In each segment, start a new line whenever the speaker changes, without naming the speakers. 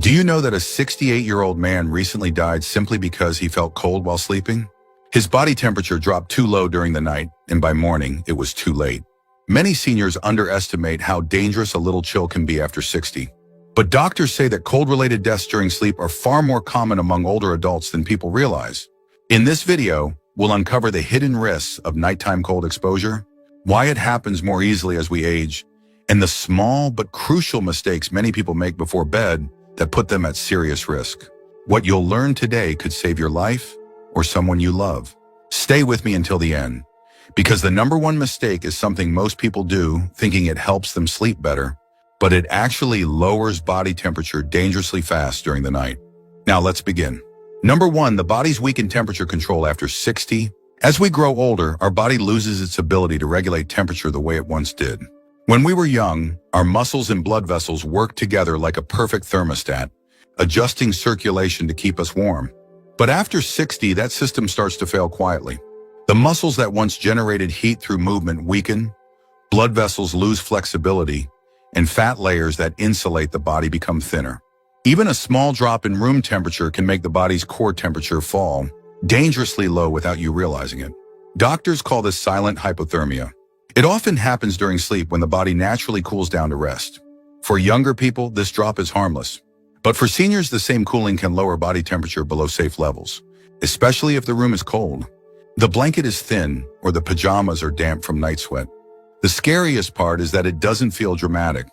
Do you know that a 68-year-old man recently died simply because he felt cold while sleeping? His body temperature dropped too low during the night, and by morning, it was too late. Many seniors underestimate how dangerous a little chill can be after 60. But doctors say that cold-related deaths during sleep are far more common among older adults than people realize. In this video, we'll uncover the hidden risks of nighttime cold exposure, why it happens more easily as we age, and the small but crucial mistakes many people make before bed that put them at serious risk. What you'll learn today could save your life or someone you love. Stay with me until the end, because the number one mistake is something most people do, thinking it helps them sleep better, but it actually lowers body temperature dangerously fast during the night. Now let's begin. Number one, the body's weakened temperature control after 60. As we grow older, our body loses its ability to regulate temperature the way it once did. When we were young, our muscles and blood vessels worked together like a perfect thermostat, adjusting circulation to keep us warm. But after 60, that system starts to fail quietly. The muscles that once generated heat through movement weaken, blood vessels lose flexibility, and fat layers that insulate the body become thinner. Even a small drop in room temperature can make the body's core temperature fall dangerously low without you realizing it. Doctors call this silent hypothermia. It often happens during sleep when the body naturally cools down to rest. For younger people, this drop is harmless. But for seniors, the same cooling can lower body temperature below safe levels, especially if the room is cold, the blanket is thin, or the pajamas are damp from night sweat. The scariest part is that it doesn't feel dramatic.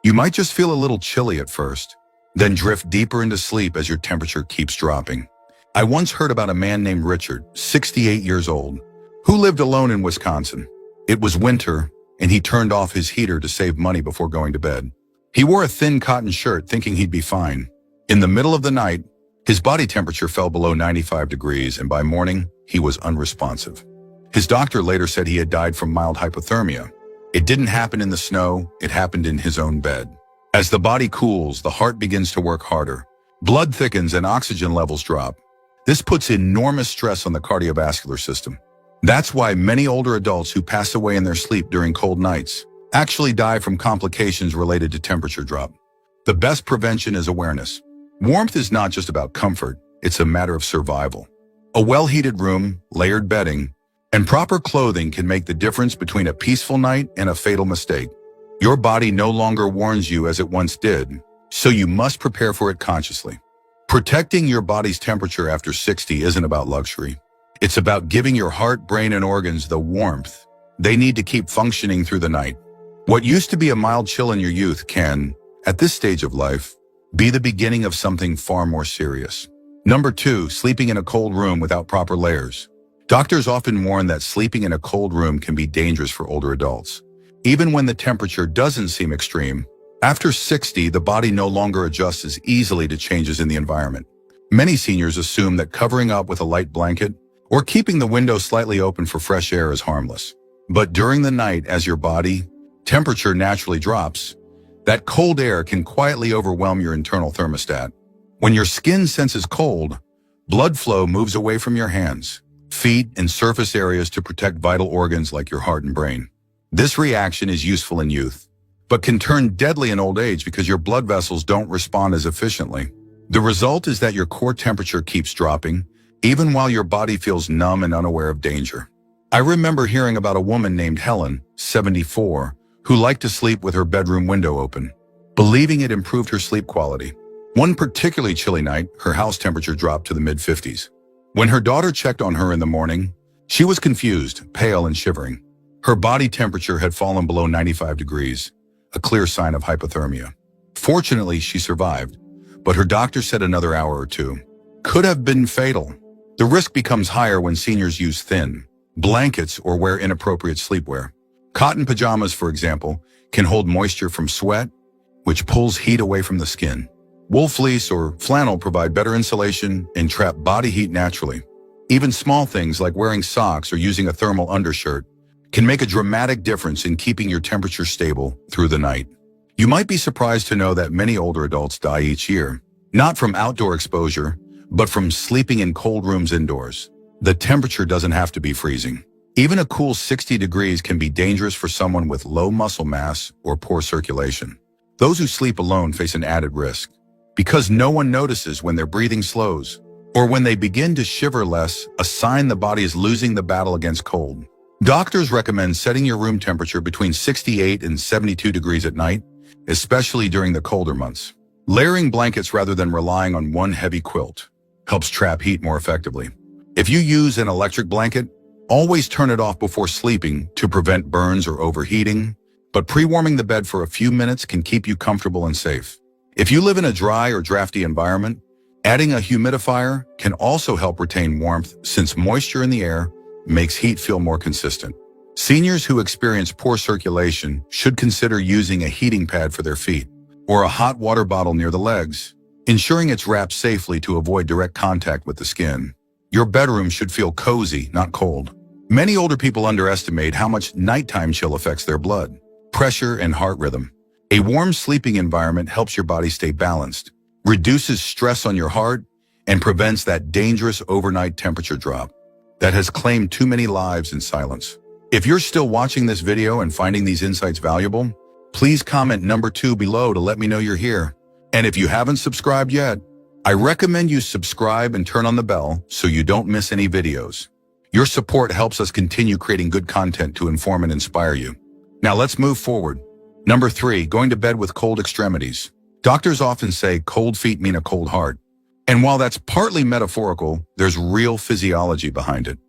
You might just feel a little chilly at first, then drift deeper into sleep as your temperature keeps dropping. I once heard about a man named Richard, 68 years old, who lived alone in Wisconsin. It was winter, and he turned off his heater to save money before going to bed. He wore a thin cotton shirt thinking he'd be fine. In the middle of the night, his body temperature fell below 95 degrees, and by morning, he was unresponsive. His doctor later said he had died from mild hypothermia. It didn't happen in the snow, it happened in his own bed. As the body cools, the heart begins to work harder. Blood thickens and oxygen levels drop. This puts enormous stress on the cardiovascular system. That's why many older adults who pass away in their sleep during cold nights actually die from complications related to temperature drop. The best prevention is awareness. Warmth is not just about comfort, it's a matter of survival. A well-heated room, layered bedding, and proper clothing can make the difference between a peaceful night and a fatal mistake. Your body no longer warns you as it once did, so you must prepare for it consciously. Protecting your body's temperature after 60 isn't about luxury. It's about giving your heart, brain, and organs the warmth they need to keep functioning through the night. What used to be a mild chill in your youth can, at this stage of life, be the beginning of something far more serious. Number two, sleeping in a cold room without proper layers. Doctors often warn that sleeping in a cold room can be dangerous for older adults. Even when the temperature doesn't seem extreme, after 60, the body no longer adjusts as easily to changes in the environment. Many seniors assume that covering up with a light blanket or keeping the window slightly open for fresh air is harmless. But during the night, as your body temperature naturally drops, that cold air can quietly overwhelm your internal thermostat. When your skin senses cold, blood flow moves away from your hands, feet, and surface areas to protect vital organs like your heart and brain. This reaction is useful in youth, but can turn deadly in old age because your blood vessels don't respond as efficiently. The result is that your core temperature keeps dropping, even while your body feels numb and unaware of danger. I remember hearing about a woman named Helen, 74, who liked to sleep with her bedroom window open, believing it improved her sleep quality. One particularly chilly night, her house temperature dropped to the mid-50s. When her daughter checked on her in the morning, she was confused, pale, and shivering. Her body temperature had fallen below 95 degrees, a clear sign of hypothermia. Fortunately, she survived, but her doctor said another hour or two could have been fatal. The risk becomes higher when seniors use thin blankets or wear inappropriate sleepwear. Cotton pajamas, for example, can hold moisture from sweat, which pulls heat away from the skin. Wool fleece or flannel provide better insulation and trap body heat naturally. Even small things like wearing socks or using a thermal undershirt can make a dramatic difference in keeping your temperature stable through the night. You might be surprised to know that many older adults die each year, not from outdoor exposure, but from sleeping in cold rooms indoors. The temperature doesn't have to be freezing. Even a cool 60 degrees can be dangerous for someone with low muscle mass or poor circulation. Those who sleep alone face an added risk. because no one notices when their breathing slows, or when they begin to shiver less, a sign the body is losing the battle against cold. Doctors recommend setting your room temperature between 68 and 72 degrees at night, especially during the colder months. Layering blankets rather than relying on one heavy quilt helps trap heat more effectively. If you use an electric blanket, always turn it off before sleeping to prevent burns or overheating, but pre-warming the bed for a few minutes can keep you comfortable and safe. If you live in a dry or drafty environment, adding a humidifier can also help retain warmth since moisture in the air makes heat feel more consistent. Seniors who experience poor circulation should consider using a heating pad for their feet or a hot water bottle near the legs, ensuring it's wrapped safely to avoid direct contact with the skin. Your bedroom should feel cozy, not cold. Many older people underestimate how much nighttime chill affects their blood pressure, and heart rhythm. A warm sleeping environment helps your body stay balanced, reduces stress on your heart, and prevents that dangerous overnight temperature drop that has claimed too many lives in silence. If you're still watching this video and finding these insights valuable, please comment number 2 below to let me know you're here. And if you haven't subscribed yet, I recommend you subscribe and turn on the bell so you don't miss any videos. Your support helps us continue creating good content to inform and inspire you. Now let's move forward. Number 3, going to bed with cold extremities. Doctors often say cold feet mean a cold heart. And while that's partly metaphorical, there's real physiology behind it.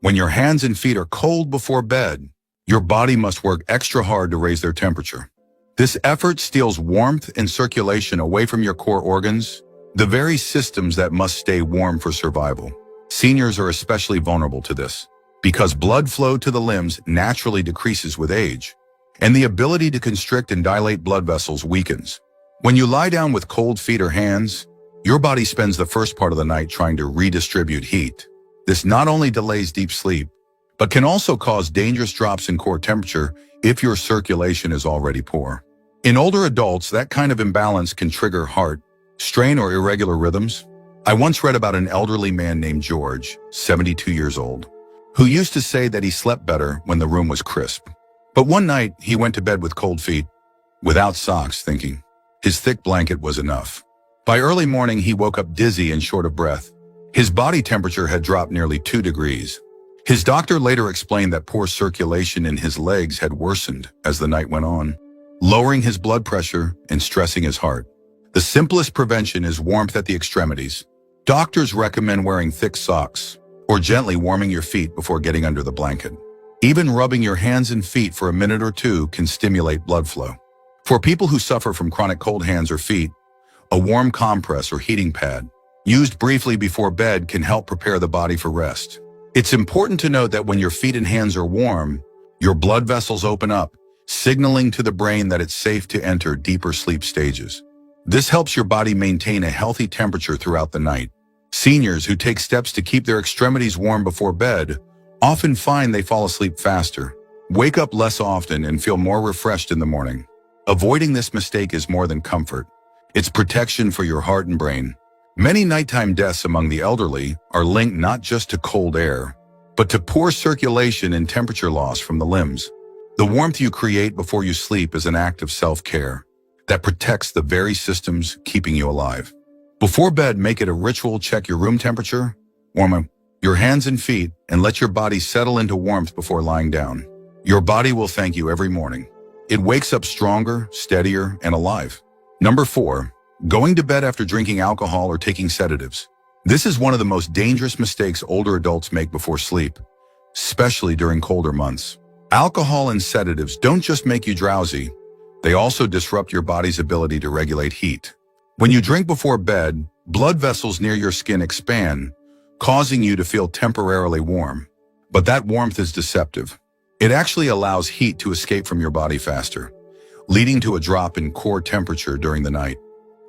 When your hands and feet are cold before bed, your body must work extra hard to raise their temperature. This effort steals warmth and circulation away from your core organs, the very systems that must stay warm for survival. Seniors are especially vulnerable to this because blood flow to the limbs naturally decreases with age, and the ability to constrict and dilate blood vessels weakens. When you lie down with cold feet or hands, your body spends the first part of the night trying to redistribute heat. This not only delays deep sleep, but can also cause dangerous drops in core temperature if your circulation is already poor. In older adults, that kind of imbalance can trigger heart strain or irregular rhythms. I once read about an elderly man named George, 72 years old, who used to say that he slept better when the room was crisp. But one night, he went to bed with cold feet, without socks, thinking his thick blanket was enough. By early morning, he woke up dizzy and short of breath. His body temperature had dropped nearly 2 degrees. His doctor later explained that poor circulation in his legs had worsened as the night went on, lowering his blood pressure and stressing his heart. The simplest prevention is warmth at the extremities. Doctors recommend wearing thick socks or gently warming your feet before getting under the blanket. Even rubbing your hands and feet for a minute or two can stimulate blood flow. For people who suffer from chronic cold hands or feet, a warm compress or heating pad used briefly before bed can help prepare the body for rest. It's important to note that when your feet and hands are warm, your blood vessels open up, signaling to the brain that it's safe to enter deeper sleep stages. This helps your body maintain a healthy temperature throughout the night. Seniors who take steps to keep their extremities warm before bed often find they fall asleep faster, wake up less often, and feel more refreshed in the morning. Avoiding this mistake is more than comfort. It's protection for your heart and brain. Many nighttime deaths among the elderly are linked not just to cold air, but to poor circulation and temperature loss from the limbs. The warmth you create before you sleep is an act of self-care that protects the very systems keeping you alive. Before bed, make it a ritual. Check your room temperature, warm your hands and feet, and let your body settle into warmth before lying down. Your body will thank you every morning. It wakes up stronger, steadier, and alive. Number 4, going to bed after drinking alcohol or taking sedatives. This is one of the most dangerous mistakes older adults make before sleep, especially during colder months. Alcohol and sedatives don't just make you drowsy, they also disrupt your body's ability to regulate heat. When you drink before bed, blood vessels near your skin expand, causing you to feel temporarily warm. But that warmth is deceptive. It actually allows heat to escape from your body faster, leading to a drop in core temperature during the night.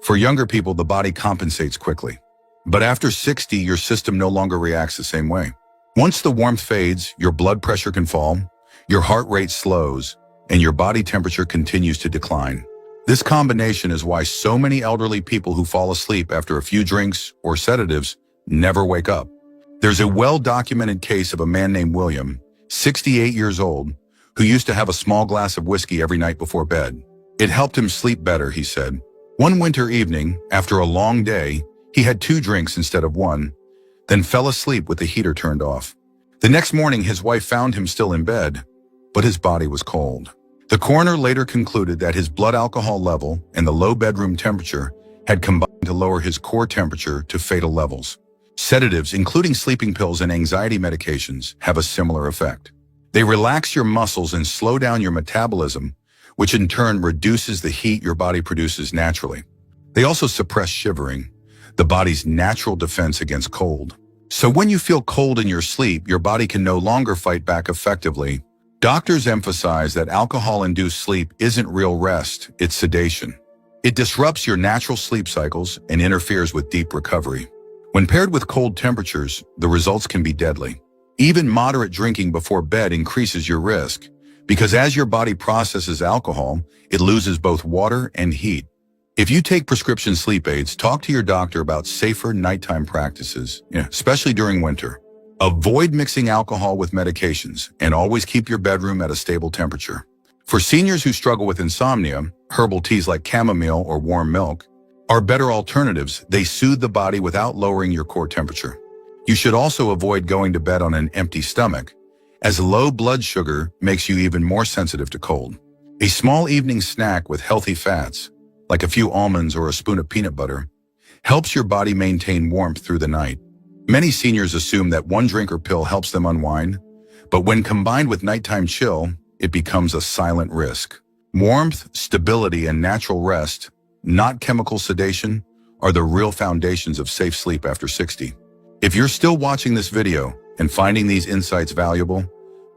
For younger people, the body compensates quickly. But after 60, your system no longer reacts the same way. Once the warmth fades, your blood pressure can fall, your heart rate slows, and your body temperature continues to decline. This combination is why so many elderly people who fall asleep after a few drinks or sedatives never wake up. There's a well-documented case of a man named William, 68 years old, who used to have a small glass of whiskey every night before bed. It helped him sleep better, he said. One winter evening, after a long day, he had 2 drinks instead of 1, then fell asleep with the heater turned off. The next morning, his wife found him still in bed, but his body was cold. The coroner later concluded that his blood alcohol level and the low bedroom temperature had combined to lower his core temperature to fatal levels. Sedatives, including sleeping pills and anxiety medications, have a similar effect. They relax your muscles and slow down your metabolism, which in turn reduces the heat your body produces naturally. They also suppress shivering, the body's natural defense against cold. So when you feel cold in your sleep, your body can no longer fight back effectively. Doctors emphasize that alcohol-induced sleep isn't real rest, it's sedation. It disrupts your natural sleep cycles and interferes with deep recovery. When paired with cold temperatures, the results can be deadly. Even moderate drinking before bed increases your risk, because as your body processes alcohol, it loses both water and heat. If you take prescription sleep aids, talk to your doctor about safer nighttime practices, especially during winter. Avoid mixing alcohol with medications, and always keep your bedroom at a stable temperature. For seniors who struggle with insomnia, herbal teas like chamomile or warm milk are better alternatives. They soothe the body without lowering your core temperature. You should also avoid going to bed on an empty stomach, as low blood sugar makes you even more sensitive to cold. A small evening snack with healthy fats, like a few almonds or a spoon of peanut butter, helps your body maintain warmth through the night. Many seniors assume that one drink or pill helps them unwind, but when combined with nighttime chill, it becomes a silent risk. Warmth, stability, and natural rest, not chemical sedation, are the real foundations of safe sleep after 60. If you're still watching this video and finding these insights valuable,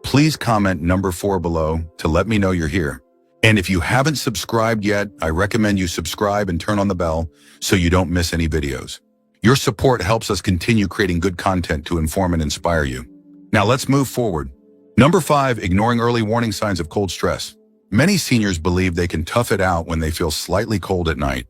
please comment number 4 below to let me know you're here. And if you haven't subscribed yet, I recommend you subscribe and turn on the bell so you don't miss any videos. Your support helps us continue creating good content to inform and inspire you. Now let's move forward. Number 5, ignoring early warning signs of cold stress. Many seniors believe they can tough it out when they feel slightly cold at night.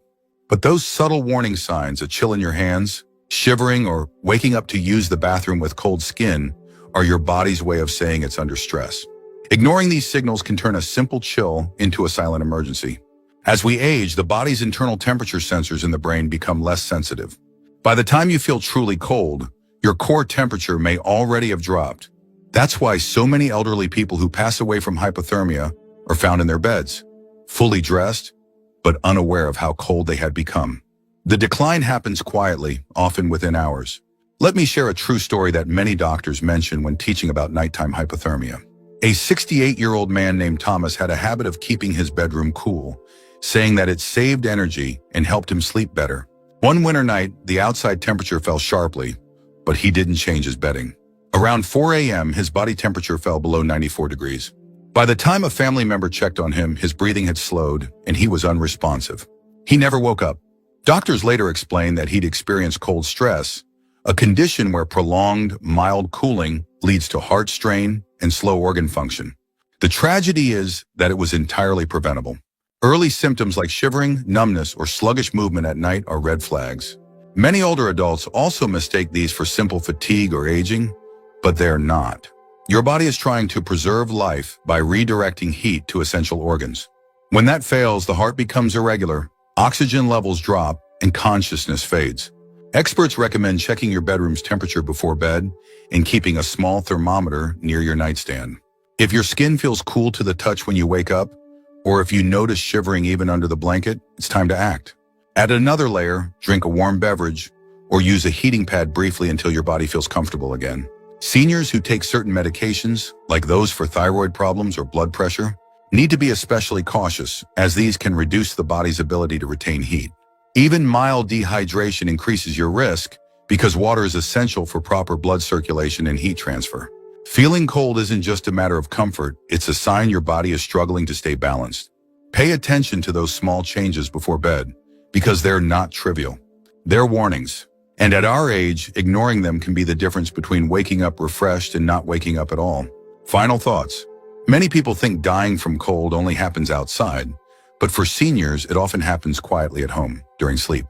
But those subtle warning signs, a chill in your hands, shivering, or waking up to use the bathroom with cold skin, are your body's way of saying it's under stress. Ignoring these signals can turn a simple chill into a silent emergency. As we age, the body's internal temperature sensors in the brain become less sensitive. By the time you feel truly cold, your core temperature may already have dropped. That's why so many elderly people who pass away from hypothermia are found in their beds, fully dressed, but unaware of how cold they had become. The decline happens quietly, often within hours. Let me share a true story that many doctors mention when teaching about nighttime hypothermia. A 68-year-old man named Thomas had a habit of keeping his bedroom cool, saying that it saved energy and helped him sleep better. One winter night, the outside temperature fell sharply, but he didn't change his bedding. Around 4 a.m., his body temperature fell below 94 degrees. By the time a family member checked on him, his breathing had slowed and he was unresponsive. He never woke up. Doctors later explained that he'd experienced cold stress, a condition where prolonged, mild cooling leads to heart strain and slow organ function. The tragedy is that it was entirely preventable. Early symptoms like shivering, numbness, or sluggish movement at night are red flags. Many older adults also mistake these for simple fatigue or aging, but they're not. Your body is trying to preserve life by redirecting heat to essential organs. When that fails, the heart becomes irregular, oxygen levels drop, and consciousness fades. Experts recommend checking your bedroom's temperature before bed and keeping a small thermometer near your nightstand. If your skin feels cool to the touch when you wake up, or if you notice shivering even under the blanket, it's time to act. Add another layer, drink a warm beverage, or use a heating pad briefly until your body feels comfortable again. Seniors who take certain medications, like those for thyroid problems or blood pressure, need to be especially cautious, as these can reduce the body's ability to retain heat. Even mild dehydration increases your risk because water is essential for proper blood circulation and heat transfer. Feeling cold isn't just a matter of comfort, it's a sign your body is struggling to stay balanced. Pay attention to those small changes before bed, because they're not trivial. They're warnings. And at our age, ignoring them can be the difference between waking up refreshed and not waking up at all. Final thoughts. Many people think dying from cold only happens outside, but for seniors, it often happens quietly at home, during sleep.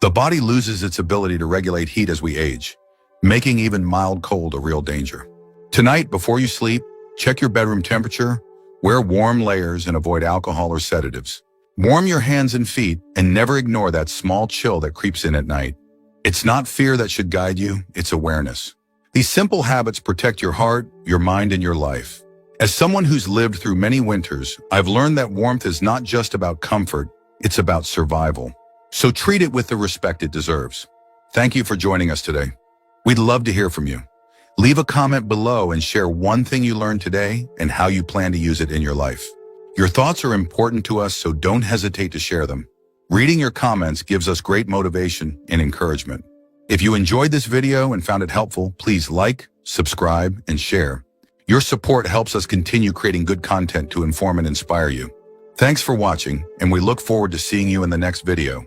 The body loses its ability to regulate heat as we age, making even mild cold a real danger. Tonight, before you sleep, check your bedroom temperature, wear warm layers, and avoid alcohol or sedatives. Warm your hands and feet and never ignore that small chill that creeps in at night. It's not fear that should guide you, it's awareness. These simple habits protect your heart, your mind, and your life. As someone who's lived through many winters, I've learned that warmth is not just about comfort, it's about survival. So treat it with the respect it deserves. Thank you for joining us today. We'd love to hear from you. Leave a comment below and share one thing you learned today and how you plan to use it in your life. Your thoughts are important to us, so don't hesitate to share them. Reading your comments gives us great motivation and encouragement. If you enjoyed this video and found it helpful, please like, subscribe, and share. Your support helps us continue creating good content to inform and inspire you. Thanks for watching, and we look forward to seeing you in the next video.